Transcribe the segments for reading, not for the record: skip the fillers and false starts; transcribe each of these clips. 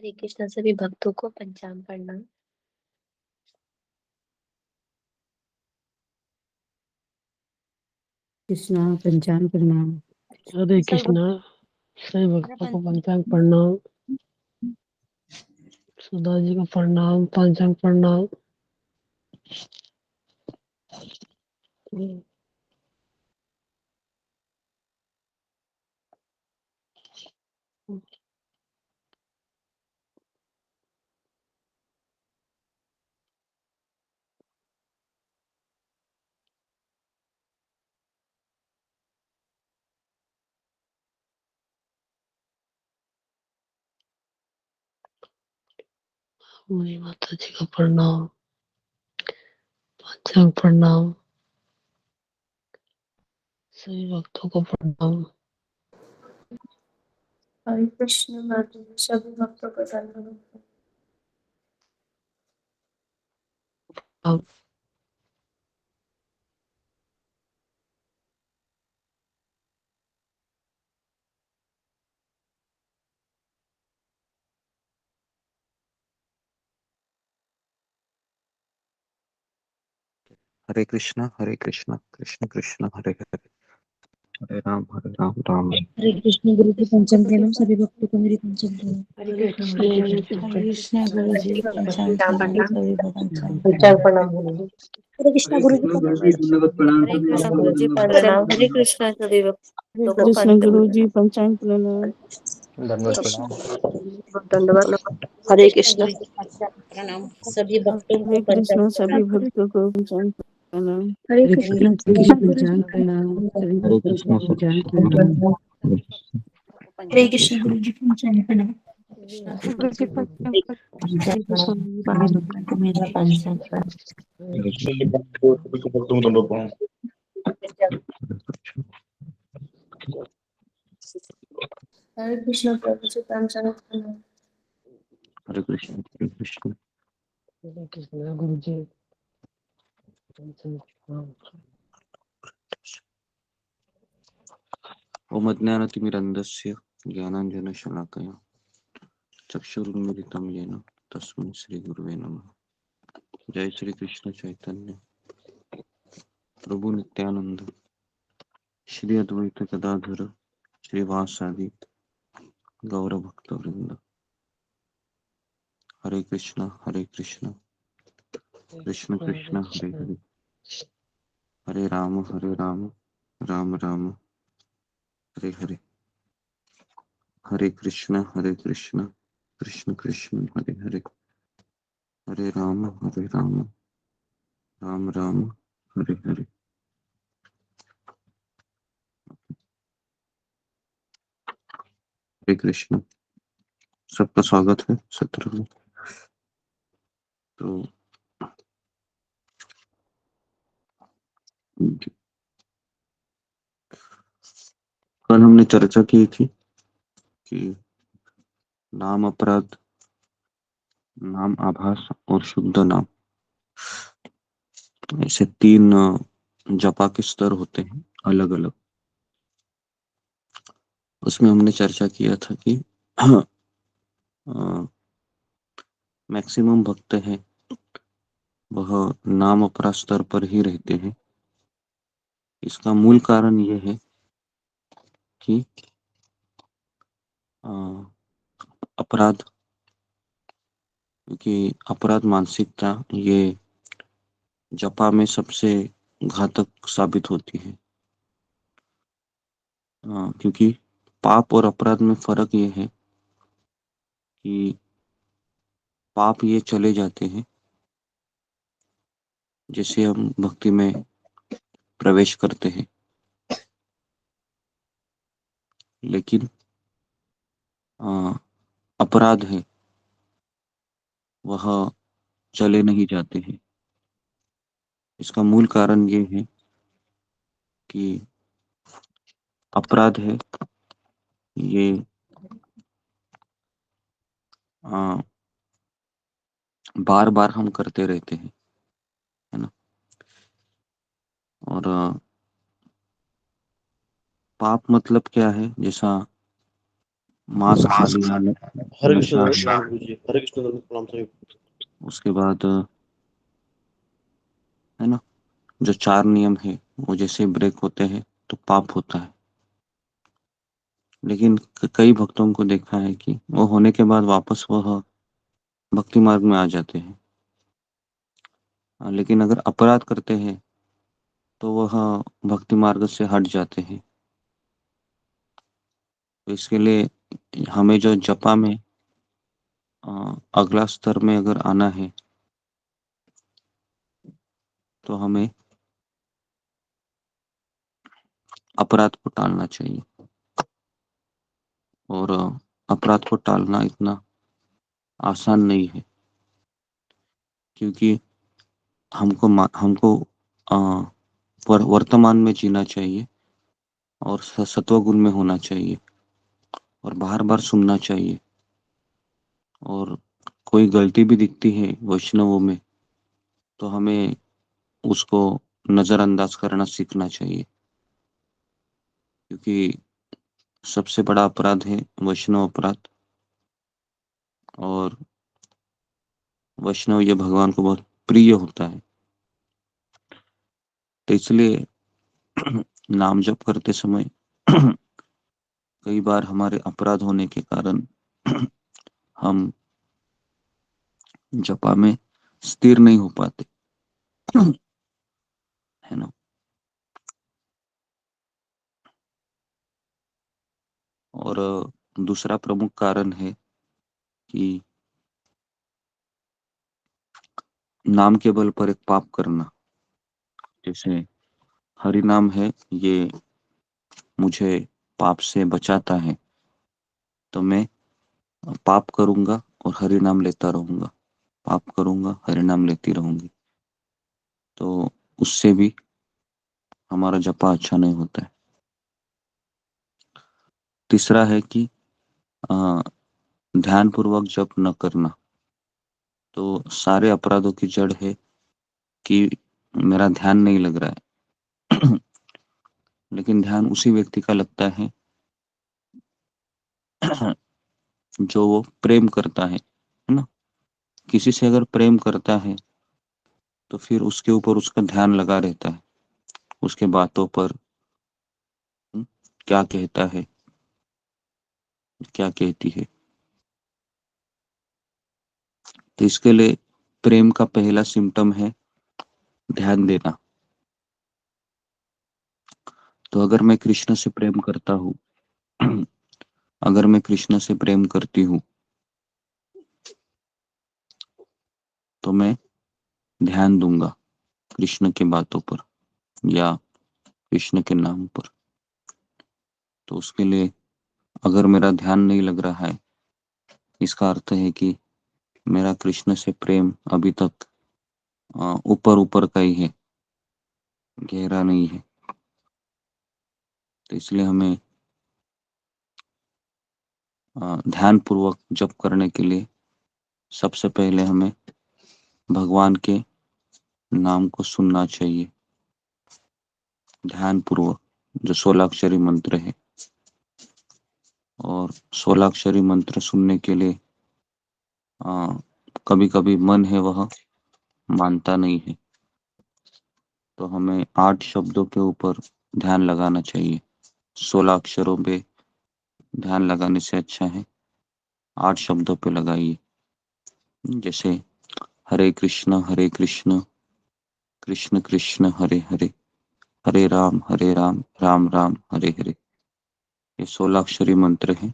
हरे कृष्णा सभी भक्तों को पंचांग प्रणाम। कृष्णा पंचांग प्रणाम। हरे कृष्णा सभी भक्तों को पंचांग प्रणाम। सुधा जी को प्रणाम, पंचांग प्रणाम। मेरी माता जी को प्रणाम, पंचांग प्रणाम। सभी भक्तों को प्रणाम। हरे कृष्ण सभी भक्तों को प्रणाम। अब हरे कृष्णा कृष्ण कृष्ण हरे हरे, हरे राम राम। हरे कृष्ण गुरु जी पंचांग प्रणाम। सभी भक्तों को मेरी पंचांग प्रणाम। हरे कृष्ण गुरु जी पंचांग प्रणाम। सभी भक्तों को पंचांग प्रणाम। हरे कृष्ण गुरु जी हरे कृष्ण गुरु जी प्रणाम। हरे कृष्ण सभी भक्तों को कृष्ण गुरु जी पंचांग प्रणाम। दंडवत हरे कृष्ण प्रणाम सभी भक्तों को हरे कृष्ण सभी भक्तों को पंचांग प्रणाम। हरे हरे कृष्ण कृष्ण गुरु जी पंचांग प्रणाम। सभी हरे भक्तों को कृष्ण पंचांग प्रणाम। हरे कृष्ण गुरु जी पंचांग प्रणाम। गुरु जी पंचांग पंचांग प्रणाम सभी भक्तों को मेरा पंचांग प्रणाम। हरे कृष्ण प्रभु जी पंचांग प्रणाम। हरे कृष्ण हरे कृष्णा गुरु जी पंचांग प्रणाम। ओम अज्ञानतिमिरन्धस्य ज्ञानाञ्जनशलाकया चक्षुरुन्मिलितं येन तस्मै श्रीगुरुवे नमः। जय श्री कृष्ण चैतन्य प्रभु नित्यानंद श्री अद्वैत गदाधर श्रीवासादि गौर भक्त वृंद। हरे कृष्ण कृष्ण कृष्ण हरे हरे, हरे राम राम राम हरे हरे। हरे कृष्ण कृष्ण कृष्ण हरे हरे, हरे राम राम राम हरे हरे। हरे कृष्ण, सबका स्वागत है सत्र में। तो कल हमने चर्चा की थी कि नाम अपराध, नाम आभास और शुद्ध नाम, ऐसे तीन जपा के स्तर होते हैं अलग अलग। उसमें हमने चर्चा किया था कि मैक्सिमम भक्त हैं वह नाम अपराध स्तर पर ही रहते हैं। इसका मूल कारण यह है कि अपराध, क्योंकि अपराध मानसिकता ये जपा में सबसे घातक साबित होती है। क्योंकि पाप और अपराध में फर्क ये है कि पाप ये चले जाते हैं जैसे हम भक्ति में प्रवेश करते हैं, लेकिन अपराध है वह चले नहीं जाते हैं। इसका मूल कारण ये है कि अपराध है ये बार बार हम करते रहते हैं, है ना। और पाप मतलब क्या है, जैसा मांस खा लिया, हरे नशा कृष्ण है, प्रणाम गुरुजी, हरे कृष्ण प्रणाम साहिब। उसके बाद है ना, जो 4 नियम है वो जैसे ब्रेक होते हैं तो पाप होता है। लेकिन कई भक्तों को देखा है कि वो होने के बाद वापस वह भक्ति मार्ग में आ जाते हैं। लेकिन अगर अपराध करते हैं तो वह भक्ति मार्ग से हट जाते हैं। तो इसके लिए हमें जो जपा में अगला स्तर में अगर आना है तो हमें अपराध को टालना चाहिए। और अपराध को टालना इतना आसान नहीं है, क्योंकि हमको वर्तमान में जीना चाहिए और सत्वगुण में होना चाहिए और बार बार सुनना चाहिए। और कोई गलती भी दिखती है वैष्णवों में तो हमें उसको नजरअंदाज करना सीखना चाहिए, क्योंकि सबसे बड़ा अपराध है वैष्णव अपराध। और वैष्णव ये भगवान को बहुत प्रिय होता है। तो इसलिए नाम जप करते समय कई बार हमारे अपराध होने के कारण हम जपा में स्थिर नहीं हो पाते, है ना। और दूसरा प्रमुख कारण है कि नाम के बल पर एक पाप करना। जैसे हरि नाम है, ये मुझे पाप से बचाता है, तो मैं पाप करूंगा और हरि नाम लेता रहूंगा, पाप करूंगा हरि नाम लेती रहूंगी, तो उससे भी हमारा जपा अच्छा नहीं होता है। तीसरा है कि ध्यान पूर्वक जप न करना। तो सारे अपराधों की जड़ है कि मेरा ध्यान नहीं लग रहा है। लेकिन ध्यान उसी व्यक्ति का लगता है जो वो प्रेम करता है ना। किसी से अगर प्रेम करता है तो फिर उसके ऊपर उसका ध्यान लगा रहता है, उसके बातों पर, क्या कहता है, क्या कहती है। तो इसके लिए प्रेम का पहला सिम्टम है ध्यान देना। तो अगर मैं कृष्ण से प्रेम करता हूँ, अगर मैं कृष्ण से प्रेम करती हूँ, तो मैं ध्यान दूंगा कृष्ण की बातों पर या कृष्ण के नाम पर। तो उसके लिए अगर मेरा ध्यान नहीं लग रहा है, इसका अर्थ है कि मेरा कृष्ण से प्रेम अभी तक ऊपर ऊपर का ही है, गहरा नहीं है। तो इसलिए हमें ध्यान पूर्वक जप करने के लिए सबसे पहले हमें भगवान के नाम को सुनना चाहिए ध्यान पूर्वक, जो 16 अक्षरी मंत्र है। और 16 अक्षरी मंत्र सुनने के लिए कभी कभी मन है वह मानता नहीं है, तो हमें 8 शब्दों के ऊपर ध्यान लगाना चाहिए। 16 अक्षरों पे ध्यान लगाने से अच्छा है 8 शब्दों पे लगाइए। जैसे हरे कृष्ण कृष्ण कृष्ण हरे हरे, हरे राम राम राम हरे हरे। ये 16 अक्षरी मंत्र है।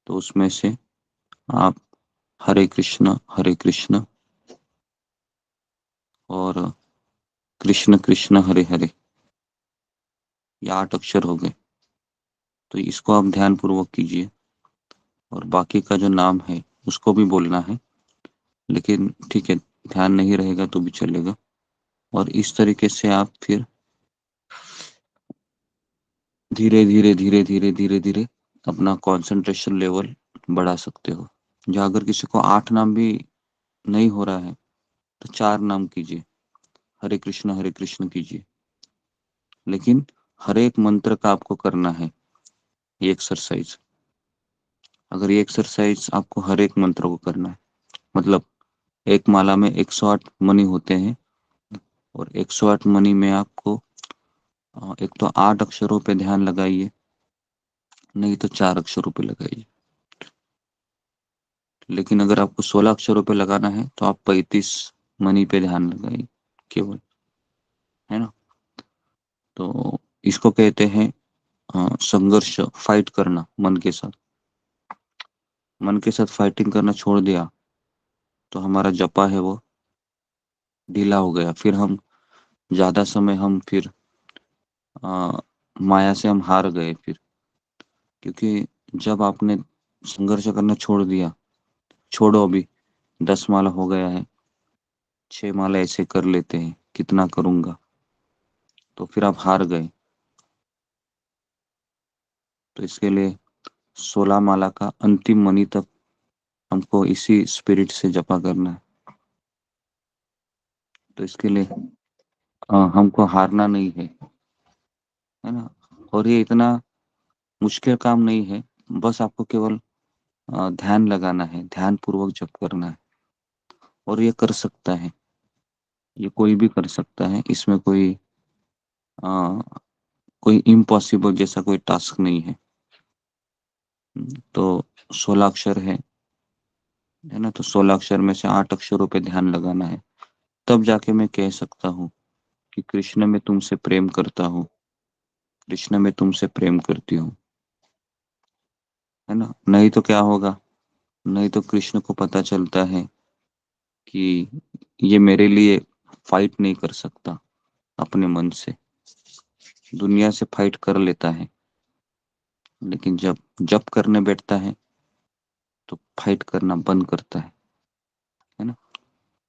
तो उसमें से आप हरे कृष्ण और कृष्ण कृष्ण हरे हरे, ये 8 अक्षर हो गए। तो इसको आप ध्यान पूर्वक कीजिए। और बाकी का जो नाम है उसको भी बोलना है, लेकिन ठीक है, ध्यान नहीं रहेगा तो भी चलेगा। और इस तरीके से आप फिर धीरे धीरे धीरे धीरे धीरे धीरे अपना कंसंट्रेशन लेवल बढ़ा सकते हो। या अगर किसी को 8 नाम भी नहीं हो रहा है तो 4 नाम कीजिए, हरे कृष्ण कीजिए। लेकिन हर एक मंत्र का आपको करना है ये एक्सरसाइज। अगर ये एक्सरसाइज आपको हर एक मंत्र को करना है, मतलब एक माला में 108 मणि होते हैं, और 108 मणि में आपको एक तो 8 अक्षरों पे ध्यान लगाइए, नहीं तो 4 अक्षरों पे लगाइए। लेकिन अगर आपको 16 अक्षरों पे लगाना है तो आप 35 मणि पे ध्यान लगाइए केवल, है ना। तो इसको कहते हैं संघर्ष, फाइट करना मन के साथ। मन के साथ फाइटिंग करना छोड़ दिया तो हमारा जपा है वो ढीला हो गया, फिर हम ज्यादा समय हम फिर माया से हम हार गए फिर। क्योंकि जब आपने संघर्ष करना छोड़ दिया, छोड़ो अभी 10 माला हो गया है, 6 माला ऐसे कर लेते हैं, कितना करूंगा, तो फिर आप हार गए। तो इसके लिए 16 माला का अंतिम मणि तक हमको इसी स्पिरिट से जपा करना है। तो इसके लिए हमको हारना नहीं है ना। और ये इतना मुश्किल काम नहीं है, बस आपको केवल ध्यान लगाना है, ध्यान पूर्वक जप करना है। और ये कर सकता है, ये कोई भी कर सकता है, इसमें अ, कोई इम्पॉसिबल जैसा कोई टास्क नहीं है। तो 16 अक्षर है ना, तो 16 अक्षर में से 8 अक्षरों पे ध्यान लगाना है, तब जाके मैं कह सकता हूँ कि कृष्ण मैं तुमसे प्रेम करता हूँ, कृष्ण मैं तुमसे प्रेम करती हूँ, है ना। नहीं तो क्या होगा, नहीं तो कृष्ण को पता चलता है कि ये मेरे लिए फाइट नहीं कर सकता, अपने मन से दुनिया से फाइट कर लेता है, लेकिन जब जब करने बैठता है तो फाइट करना बंद करता है ना।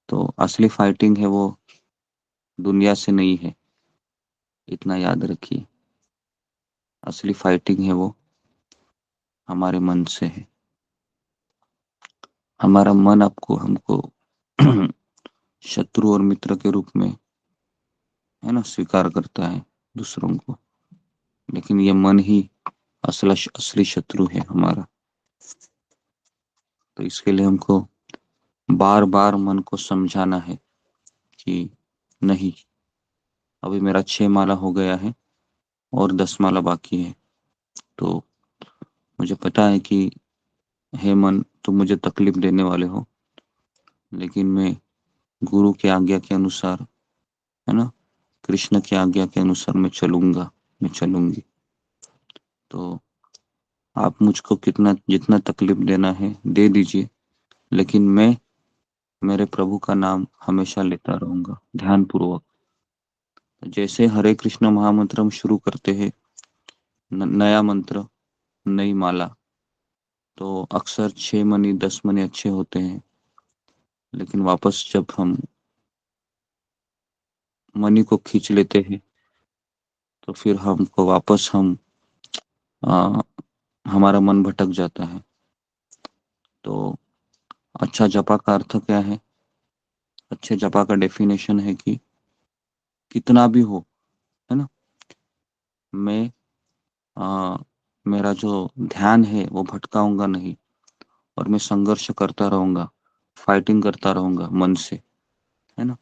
तो असली फाइटिंग है वो दुनिया से नहीं है, इतना याद रखिए। असली फाइटिंग है वो हमारे मन से है। हमारा मन आपको हमको शत्रु और मित्र के रूप में, है ना, स्वीकार करता है दूसरों को, लेकिन ये मन ही असली शत्रु है हमारा। तो इसके लिए हमको बार बार मन को समझाना है कि नहीं, अभी मेरा 6 माला हो गया है और 10 माला बाकी है। तो मुझे पता है कि हे मन, तुम मुझे तकलीफ देने वाले हो, लेकिन मैं गुरु की आज्ञा के अनुसार, है ना, कृष्ण की आज्ञा के अनुसार मैं चलूंगा, मैं चलूंगी। तो आप मुझको कितना जितना तकलीफ देना है दे दीजिए, लेकिन मैं मेरे प्रभु का नाम हमेशा लेता रहूंगा ध्यान पूर्वक। जैसे हरे कृष्ण महामंत्र हम शुरू करते हैं, नया मंत्र, नई माला, तो अक्सर 6 मणि 10 मणि अच्छे होते हैं, लेकिन वापस जब हम मणि को खींच लेते हैं तो फिर हमको वापस आ, हमारा मन भटक जाता है। तो अच्छा जपा का अर्थ क्या है? अच्छे जपा का डेफिनेशन है कि कितना भी हो, है ना, मैं आ, मेरा जो ध्यान है वो भटकाऊंगा नहीं, और मैं संघर्ष करता रहूंगा, फाइटिंग करता रहूंगा मन से, है ना।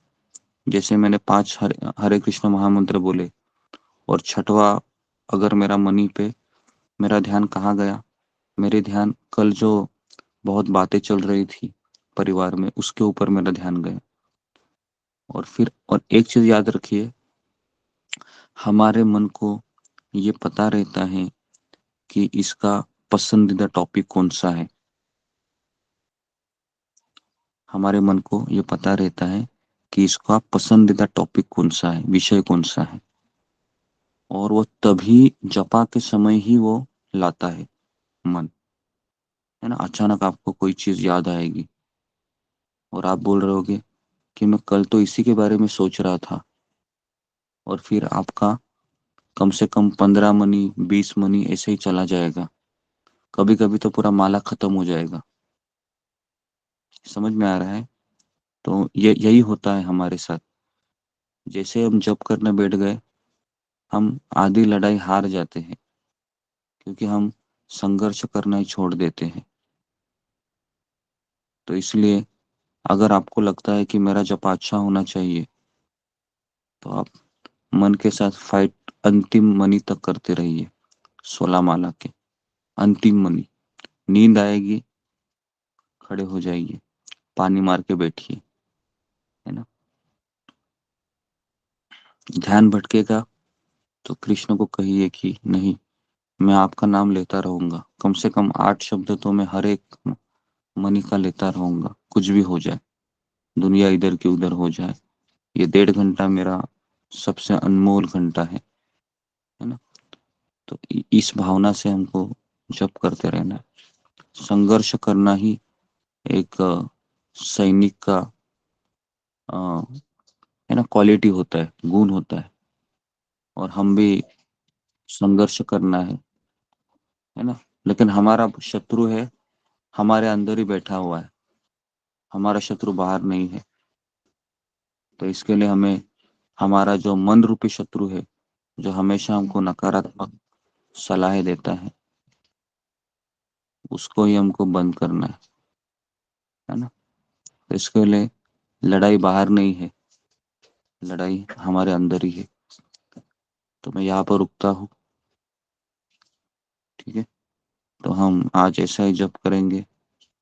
जैसे मैंने 5 हरे कृष्ण महामंत्र बोले, और छठवा अगर मेरा मनी पे मेरा ध्यान कहाँ गया, मेरे ध्यान कल जो बहुत बातें चल रही थी परिवार में उसके ऊपर मेरा ध्यान गया। और फिर और एक चीज याद रखिए, हमारे मन को ये पता रहता है कि इसका पसंदीदा टॉपिक कौन सा है। हमारे मन को ये पता रहता है कि इसका पसंदीदा टॉपिक कौन सा है, विषय कौन सा है, और वो तभी जपा के समय ही वो लाता है मन, है ना। अचानक आपको कोई चीज याद आएगी और आप बोल रहे होगे कि मैं कल तो इसी के बारे में सोच रहा था, और फिर आपका कम से कम 15 मनी 20 मनी ऐसे ही चला जाएगा, कभी कभी तो पूरा माला खत्म हो जाएगा। समझ में आ रहा है? तो ये यही होता है हमारे साथ। जैसे हम जप करने बैठ गए, हम आधी लड़ाई हार जाते हैं, क्योंकि हम संघर्ष करना ही छोड़ देते हैं। तो इसलिए अगर आपको लगता है कि मेरा जप अच्छा होना चाहिए तो आप मन के साथ फाइट अंतिम मणि तक करते रहिए। 16 माला के अंतिम मणि। नींद आएगी, खड़े हो जाइए, पानी मार के बैठिए, है ना। ध्यान भटकेगा तो कृष्ण को कहिए कि नहीं, मैं आपका नाम लेता रहूंगा, कम से कम 8 शब्द तो मैं हर एक मणि का लेता रहूंगा, कुछ भी हो जाए, दुनिया इधर की उधर हो जाए। ये 1.5 घंटा मेरा सबसे अनमोल घंटा है ना। तो इस भावना से हमको जप करते रहना है। संघर्ष करना ही एक सैनिक का है ना क्वालिटी होता है, गुण होता है। और हम भी संघर्ष करना है ना। लेकिन हमारा शत्रु है, हमारे अंदर ही बैठा हुआ है, हमारा शत्रु बाहर नहीं है। तो इसके लिए हमें हमारा जो मन रूपी शत्रु है, जो हमेशा हमको नकारात्मक सलाह देता है, उसको ही हमको बंद करना है ना। तो इसके लिए लड़ाई बाहर नहीं है, लड़ाई हमारे अंदर ही है। तो मैं यहाँ पर रुकता हूँ, ठीक है। तो हम आज ऐसा ही जप करेंगे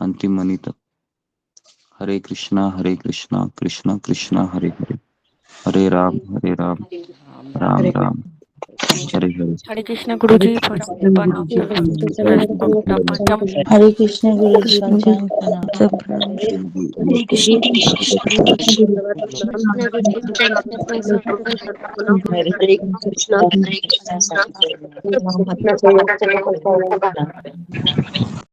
अंतिम मणि तक। हरे कृष्णा कृष्णा कृष्णा हरे हरे, हरे राम राम राम हरे हरे। हरे कृष्ण गुरु जी प्रणाम। हरे कृष्ण गुरु जी पंचांग प्रणाम। हरे कृष्ण हरे कृष्ण हरे कृष्ण हरे कृष्ण